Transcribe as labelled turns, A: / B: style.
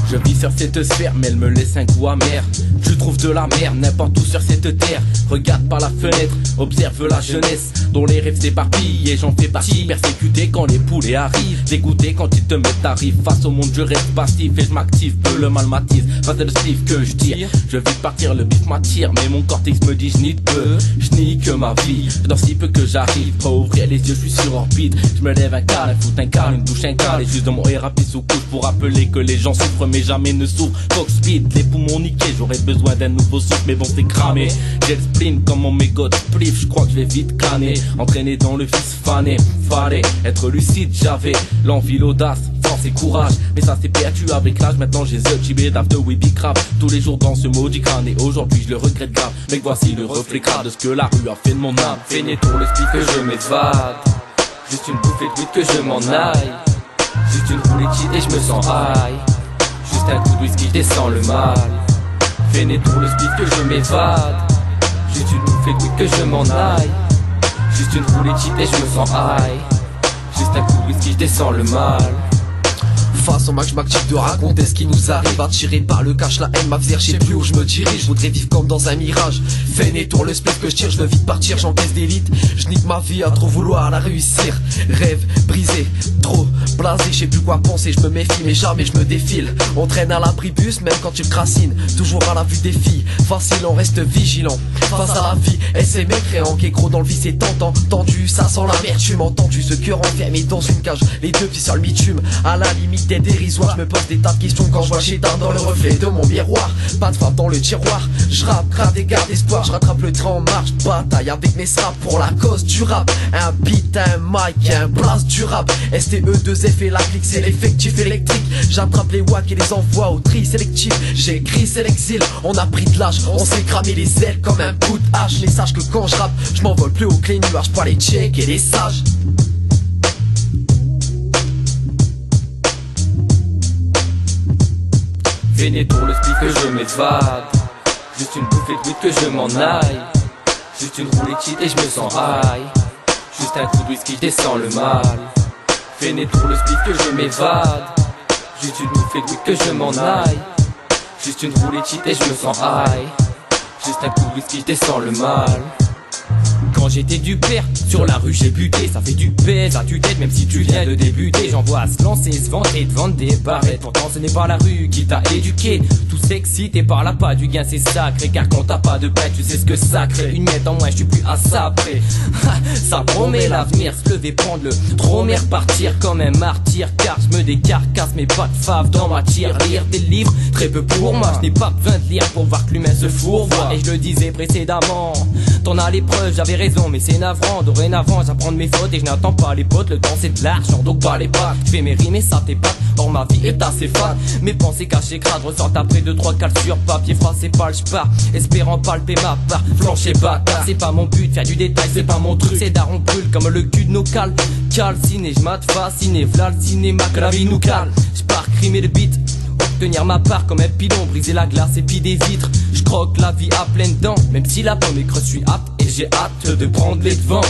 A: Je vis sur cette sphère mais elle me laisse un goût amer. Je trouve de la merde n'importe où sur cette terre. Regarde par la fenêtre, observe la jeunesse dont les rêves s'éparpillent et j'en fais partie. Persécuté quand les poulets arrivent, dégoûté quand ils te mettent à rire. Face au monde je reste passif et je m'active, peu le mal m'attise. Face à le slip que je tire, je vis partir, le bif m'attire. Mais mon cortex me dit je nie peu, je nie que ma vie. Dans si peu que j'arrive, pas ouvrir les yeux, je suis sur orbite. Je me lève un câlin, fout un câlin, une douche, un câlin. Et juste dans mon hérapie sous couche pour rappeler que les gens souffrent mais jamais ne souffrent. Fox speed, les poumons niqués, j'aurais besoin d'un nouveau souffle mais bon c'est cramé. J'ai le spleen comme mon mégot de spliff, je crois que je vais vite canner. Entraîné dans le vice fané, fallait être lucide, j'avais l'envie, l'audace, force et courage. Mais ça s'est perdu avec l'âge, maintenant j'ai The Chibé d'After Weeby Crap. Tous les jours dans ce maudit crâne et aujourd'hui je le regrette grave. Mais voici le reflet grave de ce que la rue a fait de mon âme. Feignez pour le speed que je m'évade, juste une bouffée de weed que je m'en aille. Juste une roulée de et je me sens high. Juste un coup de whisky, je descends le mal. Feignez pour le speed que je m'évade, juste une bouffée de weed que je m'en aille. Juste une roulée de et je me sens high. Juste un coup de whisky, je descends le mal.
B: Face au match, je m'active de raconter ce qui nous arrive. Attiré par le cash, la haine m'a je sais plus où je me dirige. Je voudrais vivre comme dans un mirage. Feiné tour le split que je tire, je veux vite partir, j'encaisse d'élite. Je nique ma vie à trop vouloir la réussir. Rêve brisé, trop blasé, je sais plus quoi penser. Je me méfie mais jamais je me défile. On traîne à l'abribus même quand tu crassines. Toujours à la vue des filles, facile on reste vigilant. Face à la vie, et c'est mécréant. Qu'écro dans le vice c'est tentant. Tendu, ça sent l'amertume. Entendu, ce cœur enfermé dans une cage. Les deux pieds sur le bitume, à la limite dérisoire, je me pose des tas de questions quand je vois Chétard dans le reflet de mon miroir. Pas de frappe dans le tiroir, je rappe, grave des gardes d'espoir. Je rattrape le train en marche, bataille avec mes straps pour la cause du rap. Un beat, un mic, un blast du rap. STE2F et la clique, c'est l'effectif électrique. J'attrape les wacks et les envoie au tri sélectif. J'écris, c'est l'exil, on a pris de l'âge. On s'est cramé les ailes comme un bout de hache. Mais sache que quand je rappe, je m'envole plus haut que les nuages. Pas les tchèques et les sages.
A: Feignez pour le speed que je m'évade, juste une bouffée de weed que je m'en aille. Juste une roulée de et je me sens high. Juste un coup de whisky, je descends le mal. Feignez pour le speed que je m'évade, juste une bouffée de weed que je m'en aille. Juste une roulée de et je me sens high. Juste un coup de whisky, je descends le mal. Quand j'étais du père, sur la rue j'ai buté. Ça fait du pèse à tue-tête même si tu viens de débuter. J'envoie à se lancer, se vanter, te vendre des barrettes. Pourtant ce n'est pas la rue qui t'a éduqué. Tout s'excite par la pas du gain c'est sacré. Car quand t'as pas de paix tu sais ce que ça crée. Une miette en moins je suis plus à ça près. Ça promet l'avenir, se lever, prendre le trommer, partir comme un martyr. Car je me décarcasse mes pas de fave dans ma tire. Lire des livres, très peu pour moi. Je n'ai pas besoin de lire pour voir que l'humain se fourvoie. Et je le disais précédemment, t'en as l'épreuve, j'avais raison mais c'est navrant. Dorénavant j'apprends de mes fautes et je n'attends pas les potes. Le temps c'est de l'argent donc pas les pattes. Je fais mes rimes et ça t'épate. Or ma vie est assez fan. Mes pensées cachées crades ressortent après 2-3 cales sur papier. Phrasé pas le j'pars, espérant palper ma part. Flancher bâtard, c'est pas mon but, faire du détail c'est pas mon truc. C'est daron brûle comme le cul de nos cales. Calciné, j'mate fasciné, v'là le cinéma que la vie nous cale. J'pars crimer le beat, obtenir ma part comme un pilon, briser la glace et puis des vitres. Je croque la vie à pleines dents, même si la pomme est creuse, je suis apte et j'ai hâte de prendre les devants.